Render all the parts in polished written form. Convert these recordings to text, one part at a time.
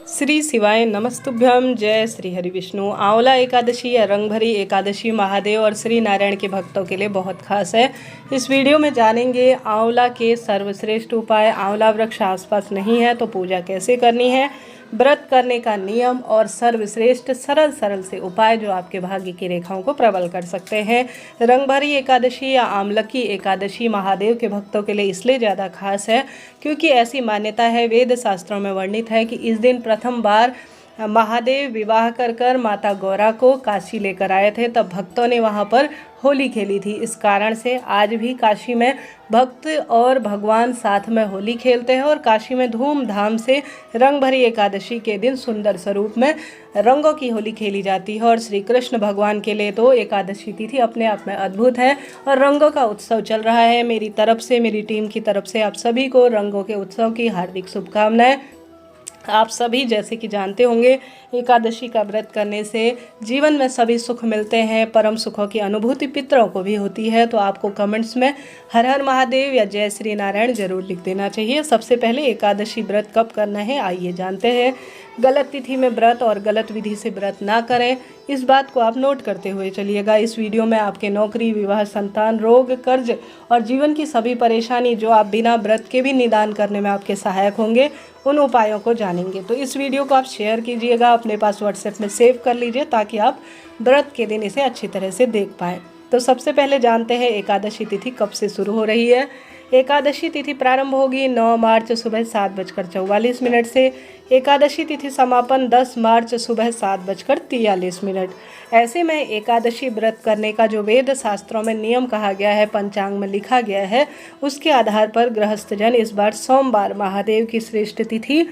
श्री शिवाय नमस्तुभ्यम। जय श्री हरि विष्णु। आंवला एकादशी या रंग भरी एकादशी महादेव और श्री नारायण के भक्तों के लिए बहुत खास है। इस वीडियो में जानेंगे आंवला के सर्वश्रेष्ठ उपाय। आंवला वृक्ष आसपास नहीं है तो पूजा कैसे करनी है, व्रत करने का नियम और सर्वश्रेष्ठ सरल से उपाय जो आपके भाग्य की रेखाओं को प्रबल कर सकते हैं। रंग भरी एकादशी या आमलकी एकादशी महादेव के भक्तों के लिए इसलिए ज़्यादा खास है क्योंकि ऐसी मान्यता है, वेद शास्त्रों में वर्णित है कि इस दिन प्रथम बार महादेव विवाह कर माता गौरा को काशी लेकर आए थे। तब भक्तों ने वहां पर होली खेली थी। इस कारण से आज भी काशी में भक्त और भगवान साथ में होली खेलते हैं और काशी में धूमधाम से रंग भरी एकादशी के दिन सुंदर स्वरूप में रंगों की होली खेली जाती है। और श्री कृष्ण भगवान के लिए तो एकादशी तिथि अपने आप में अद्भुत है और रंगों का उत्सव चल रहा है। मेरी तरफ से, मेरी टीम की तरफ से आप सभी को रंगों के उत्सव की हार्दिक शुभकामनाएं। आप सभी जैसे कि जानते होंगे, एकादशी का व्रत करने से जीवन में सभी सुख मिलते हैं, परम सुखों की अनुभूति पितरों को भी होती है। तो आपको कमेंट्स में हर हर महादेव या जय श्री नारायण जरूर लिख देना चाहिए। सबसे पहले एकादशी व्रत कब करना है आइए जानते हैं। गलत तिथि में व्रत और गलत विधि से व्रत ना करें, इस बात को आप नोट करते हुए चलिएगा। इस वीडियो में आपके नौकरी, विवाह, संतान, रोग, कर्ज और जीवन की सभी परेशानी जो आप बिना व्रत के भी निदान करने में आपके सहायक होंगे, उन उपायों को जानेंगे। तो इस वीडियो को आप शेयर कीजिएगा, अपने पास व्हाट्सएप में सेव कर लीजिए ताकि आप व्रत के दिन इसे अच्छी तरह से देख पाएँ। तो सबसे पहले जानते हैं एकादशी तिथि कब से शुरू हो रही है। एकादशी तिथि प्रारंभ होगी 9 मार्च सुबह 7:44 से। एकादशी तिथि समापन 10 मार्च सुबह 7:43। ऐसे में एकादशी व्रत करने का जो वेद शास्त्रों में नियम कहा गया है, पंचांग में लिखा गया है, उसके आधार पर गृहस्थजन इस बार सोमवार महादेव की श्रेष्ठ तिथि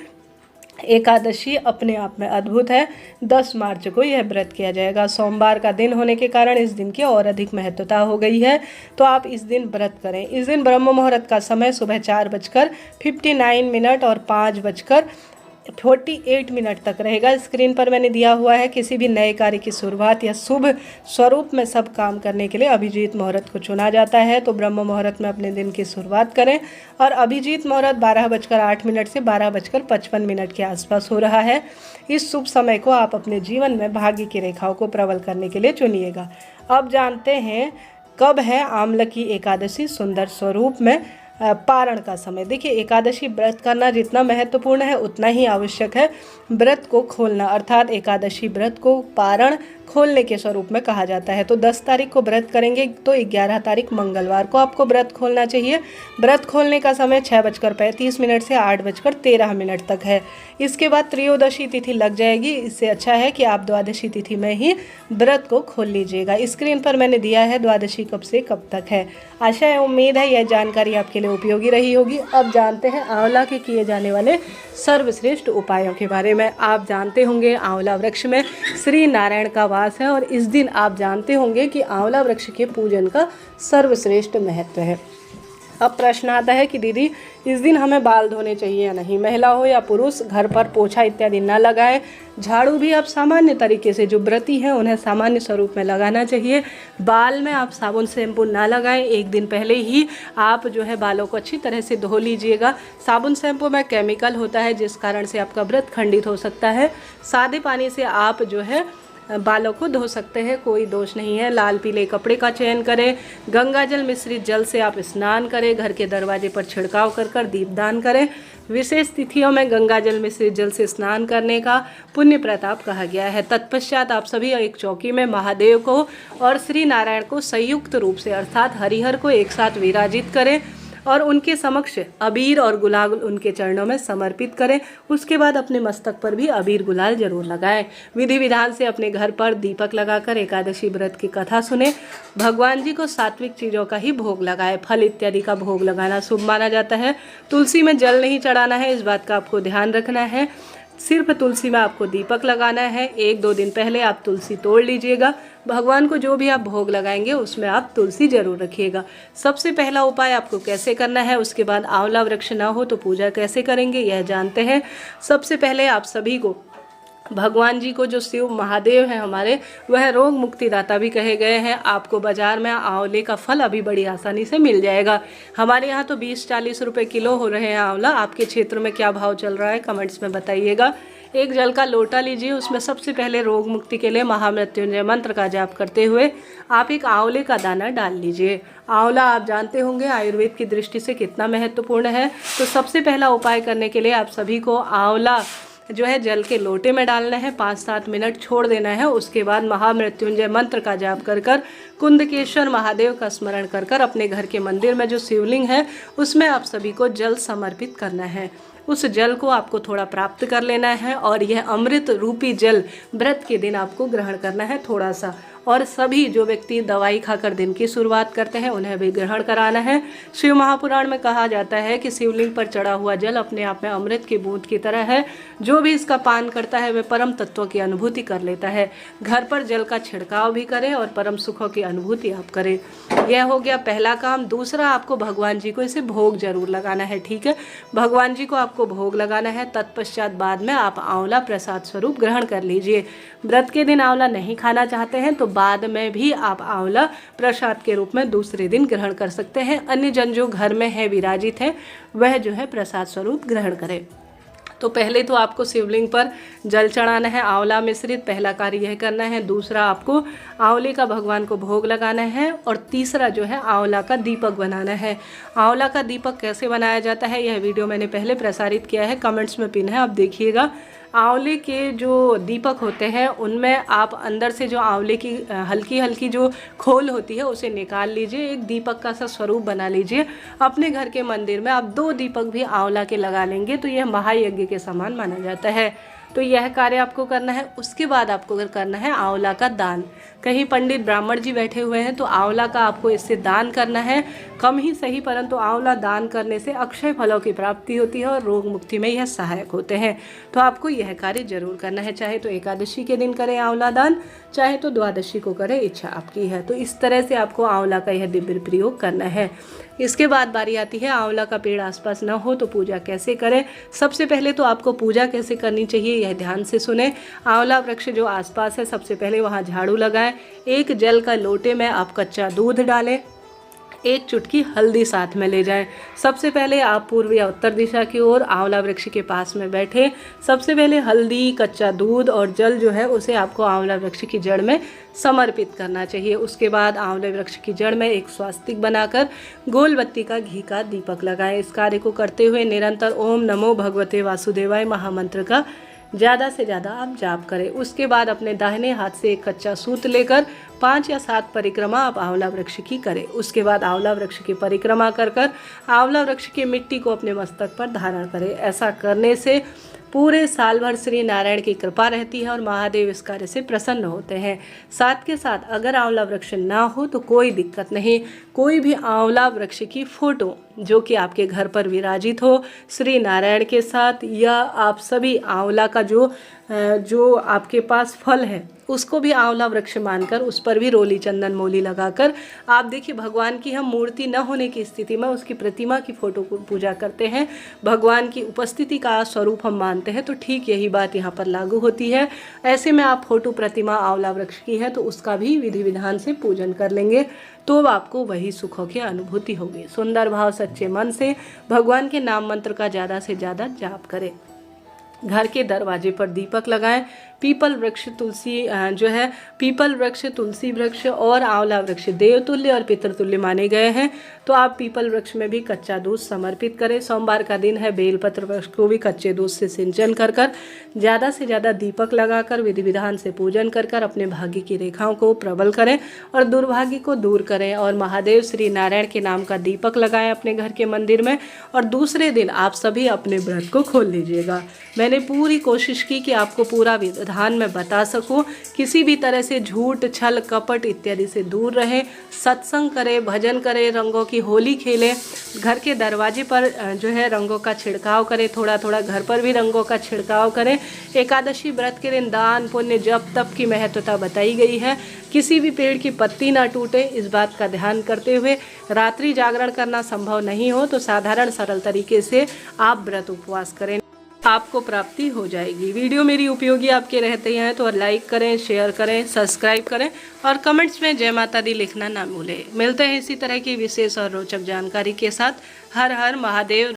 एकादशी अपने आप में अद्भुत है। 10 मार्च को यह व्रत किया जाएगा। सोमवार का दिन होने के कारण इस दिन की और अधिक महत्वता हो गई है। तो आप इस दिन व्रत करें। इस दिन ब्रह्म मुहूर्त का समय सुबह 4:59 और 5:48 तक रहेगा। स्क्रीन पर मैंने दिया हुआ है। किसी भी नए कार्य की शुरुआत या शुभ स्वरूप में सब काम करने के लिए अभिजीत मुहूर्त को चुना जाता है। तो ब्रह्म मुहूर्त में अपने दिन की शुरुआत करें और अभिजीत मुहूर्त 12:08 से 12:55 के आसपास हो रहा है। इस शुभ समय को आप अपने जीवन में भाग्य की रेखाओं को प्रबल करने के लिए चुनिएगा। अब जानते हैं कब है आमलकी एकादशी सुंदर स्वरूप में पारण का समय। देखिए, एकादशी व्रत करना जितना महत्वपूर्ण है उतना ही आवश्यक है व्रत को खोलना, अर्थात एकादशी व्रत को पारण खोलने के स्वरूप में कहा जाता है। तो 10 तारीख को व्रत करेंगे तो 11 तारीख मंगलवार को आपको व्रत खोलना चाहिए। व्रत खोलने का समय 6:35 से 8:13 तक है। इसके बाद त्रयोदशी तिथि लग जाएगी। इससे अच्छा है कि आप द्वादशी तिथि में ही व्रत को खोल लीजिएगा। स्क्रीन पर मैंने दिया है द्वादशी कब से कब तक है। आशा है, उम्मीद है यह जानकारी आपके लिए उपयोगी रही होगी। अब जानते हैं आंवला के किए जाने वाले सर्वश्रेष्ठ उपायों के बारे में। आप जानते होंगे आंवला वृक्ष में श्री नारायण का वास है और इस दिन आप जानते होंगे कि आंवला वृक्ष के पूजन का सर्वश्रेष्ठ महत्व है। अब प्रश्न आता है कि दीदी इस दिन हमें बाल धोने चाहिए या नहीं। महिला हो या पुरुष, घर पर पोछा इत्यादि ना लगाएं। झाड़ू भी आप सामान्य तरीके से, जो व्रती हैं उन्हें सामान्य स्वरूप में लगाना चाहिए। बाल में आप साबुन शैम्पू ना लगाएं। एक दिन पहले ही आप जो है बालों को अच्छी तरह से धो लीजिएगा। साबुन शैम्पू में केमिकल होता है जिस कारण से आपका व्रत खंडित हो सकता है। सादे पानी से आप जो है बालों को धो सकते हैं, कोई दोष नहीं है। लाल पीले कपड़े का चयन करें। गंगाजल मिश्रित जल से आप स्नान करें। घर के दरवाजे पर छिड़काव कर दीपदान करें। विशेष तिथियों में गंगाजल मिश्रित जल से स्नान करने का पुण्य प्रताप कहा गया है। तत्पश्चात आप सभी एक चौकी में महादेव को और श्री नारायण को संयुक्त रूप से, अर्थात हरिहर को एक साथ विराजित करें और उनके समक्ष अबीर और गुलाल उनके चरणों में समर्पित करें। उसके बाद अपने मस्तक पर भी अबीर गुलाल जरूर लगाएं। विधि विधान से अपने घर पर दीपक लगाकर एकादशी व्रत की कथा सुने। भगवान जी को सात्विक चीज़ों का ही भोग लगाएं। फल इत्यादि का भोग लगाना शुभ माना जाता है। तुलसी में जल नहीं चढ़ाना है, इस बात का आपको ध्यान रखना है। सिर्फ तुलसी में आपको दीपक लगाना है। 1-2 दिन पहले आप तुलसी तोड़ लीजिएगा। भगवान को जो भी आप भोग लगाएंगे उसमें आप तुलसी जरूर रखिएगा। सबसे पहला उपाय आपको कैसे करना है, उसके बाद आंवला वृक्ष ना हो तो पूजा कैसे करेंगे यह जानते हैं। सबसे पहले आप सभी को भगवान जी को, जो शिव महादेव हैं हमारे, वह रोग मुक्तिदाता भी कहे गए हैं। आपको बाजार में आंवले का फल अभी बड़ी आसानी से मिल जाएगा। हमारे यहाँ तो 20-40 रुपए किलो हो रहे हैं आंवला। आपके क्षेत्र में क्या भाव चल रहा है कमेंट्स में बताइएगा। एक जल का लोटा लीजिए, उसमें सबसे पहले रोग मुक्ति के लिए महामृत्युंजय मंत्र का जाप करते हुए आप एक आंवले का दाना डाल लीजिए। आंवला आप जानते होंगे आयुर्वेद की दृष्टि से कितना महत्वपूर्ण है। तो सबसे पहला उपाय करने के लिए आप सभी को आंवला जो है जल के लोटे में डालना है, 5-7 मिनट छोड़ देना है। उसके बाद महामृत्युंजय मंत्र का जाप कर कर कुंदकेश्वर महादेव का स्मरण कर कर अपने घर के मंदिर में जो शिवलिंग है उसमें आप सभी को जल समर्पित करना है। उस जल को आपको थोड़ा प्राप्त कर लेना है और यह अमृत रूपी जल व्रत के दिन आपको ग्रहण करना है थोड़ा सा। और सभी जो व्यक्ति दवाई खाकर दिन की शुरुआत करते हैं उन्हें भी ग्रहण कराना है। शिव महापुराण में कहा जाता है कि शिवलिंग पर चढ़ा हुआ जल अपने आप में अमृत की बूंद की तरह है, जो भी इसका पान करता है वह परम तत्वों की अनुभूति कर लेता है। घर पर जल का छिड़काव भी करें और परम सुखों की अनुभूति आप करें। यह हो गया पहला काम। दूसरा, आपको भगवान जी को इसे भोग जरूर लगाना है, ठीक है। भगवान जी को आपको भोग लगाना है। तत्पश्चात बाद में आप आंवला प्रसाद स्वरूप ग्रहण कर लीजिए। व्रत के दिन आंवला नहीं खाना चाहते हैं तो बाद में भी आप आंवला प्रसाद के रूप में दूसरे दिन ग्रहण कर सकते हैं। अन्य जन जो घर में है विराजित है वह जो है प्रसाद स्वरूप ग्रहण करें। तो पहले तो आपको शिवलिंग पर जल चढ़ाना है आंवला मिश्रित, पहला कार्य यह करना है। दूसरा, आपको आंवले का भगवान को भोग लगाना है। और तीसरा जो है आंवला का दीपक बनाना है। आंवला का दीपक कैसे बनाया जाता है यह वीडियो मैंने पहले प्रसारित किया है, कमेंट्स में पिन है, आप देखिएगा। आंवले के जो दीपक होते हैं उनमें आप अंदर से जो आंवले की हल्की हल्की जो खोल होती है उसे निकाल लीजिए। एक दीपक का सा स्वरूप बना लीजिए। अपने घर के मंदिर में आप 2 दीपक भी आंवला के लगा लेंगे तो यह महायज्ञ के समान माना जाता है। तो यह कार्य आपको करना है। उसके बाद आपको करना है आंवला का दान। कहीं पंडित ब्राह्मण जी बैठे हुए हैं तो आंवला का आपको इससे दान करना है। कम ही सही, परंतु आंवला दान करने से अक्षय फलों की प्राप्ति होती है और रोग मुक्ति में यह सहायक होते हैं। तो आपको यह कार्य जरूर करना है। चाहे तो एकादशी के दिन करें आंवला दान, चाहे तो द्वादशी को करें, इच्छा आपकी है। तो इस तरह से आपको आंवला का यह दिव्य प्रयोग करना है। इसके बाद बारी आती है आंवला का पेड़ आसपास न हो तो पूजा कैसे करें। सबसे पहले तो आपको पूजा कैसे करनी चाहिए यह ध्यान से सुने। आंवला वृक्ष जो आसपास है सबसे पहले वहाँ झाड़ू लगाएं। एक जल का लोटे में आप कच्चा दूध डालें, एक चुटकी हल्दी साथ में ले जाएं। सबसे पहले आप पूर्व या उत्तर दिशा की ओर आंवला वृक्ष के पास में बैठे। सबसे पहले हल्दी, कच्चा दूध और जल जो है उसे आपको आंवला वृक्ष की जड़ में समर्पित करना चाहिए। उसके बाद आंवले वृक्ष की जड़ में एक स्वास्तिक बनाकर गोल बत्ती का घी का दीपक लगाएं। इस कार्य को करते हुए निरंतर ओम नमो भगवते वासुदेवाय महामंत्र का ज़्यादा से ज़्यादा आप जाप करें। उसके बाद अपने दाहिने हाथ से एक कच्चा सूत लेकर 5 या 7 परिक्रमा आप आंवला वृक्ष की करें। उसके बाद आंवला वृक्ष की परिक्रमा कर कर आंवला वृक्ष की मिट्टी को अपने मस्तक पर धारण करें। ऐसा करने से पूरे साल भर श्री नारायण की कृपा रहती है और महादेव इस कार्य से प्रसन्न होते हैं। साथ के साथ अगर आंवला वृक्ष ना हो तो कोई दिक्कत नहीं, कोई भी आंवला वृक्ष की फोटो जो कि आपके घर पर विराजित हो श्री नारायण के साथ, या आप सभी आंवला का जो आपके पास फल है उसको भी आंवला वृक्ष मानकर उस पर भी रोली चंदन मोली लगाकर आप देखिए, भगवान की हम मूर्ति न होने की स्थिति में उसकी प्रतिमा की फोटो को पूजा करते हैं, भगवान की उपस्थिति का स्वरूप हम मानते हैं। तो ठीक यही बात यहाँ पर लागू होती है। ऐसे में आप फोटो प्रतिमा आंवला वृक्ष की है तो उसका भी विधि विधान से पूजन कर लेंगे तो आपको वही सुखों की अनुभूति होगी। सुंदर भाव सच्चे मन से भगवान के नाम मंत्र का ज़्यादा से ज़्यादा जाप करें। घर के दरवाजे पर दीपक लगाएं। पीपल वृक्ष पीपल वृक्ष, तुलसी वृक्ष और आंवला वृक्ष देवतुल्य और पितृतुल्य माने गए हैं। तो आप पीपल वृक्ष में भी कच्चा दूध समर्पित करें। सोमवार का दिन है, बेलपत्र वृक्ष को भी कच्चे दूध से सिंचन कर ज़्यादा से ज़्यादा दीपक लगाकर विधि विधान से पूजन कर अपने भाग्य की रेखाओं को प्रबल करें और दुर्भाग्य को दूर करें। और महादेव श्री नारायण के नाम का दीपक लगाएं अपने घर के मंदिर में। और दूसरे दिन आप सभी अपने व्रत को खोल लीजिएगा। मैंने पूरी कोशिश की कि आपको पूरा विधान में बता सकूं। किसी भी तरह से झूठ, छल, कपट इत्यादि से दूर रहें। सत्संग करें, भजन करें, रंगों की होली खेलें। घर के दरवाजे पर जो है रंगों का छिड़काव करें, थोड़ा थोड़ा घर पर भी रंगों का छिड़काव करें। एकादशी व्रत के दिन दान, पुण्य, जप, तप की महत्वता बताई गई है। किसी भी पेड़ की पत्ती ना टूटे, इस बात का ध्यान करते हुए रात्रि जागरण करना संभव नहीं हो तो साधारण सरल तरीके से आप व्रत उपवास करें, आपको प्राप्ति हो जाएगी। वीडियो मेरी उपयोगी आपके रहते हैं तो लाइक करें, शेयर करें, सब्सक्राइब करें और कमेंट्स में जय माता दी लिखना ना भूलें। मिलते हैं इसी तरह की विशेष और रोचक जानकारी के साथ। हर हर महादेव।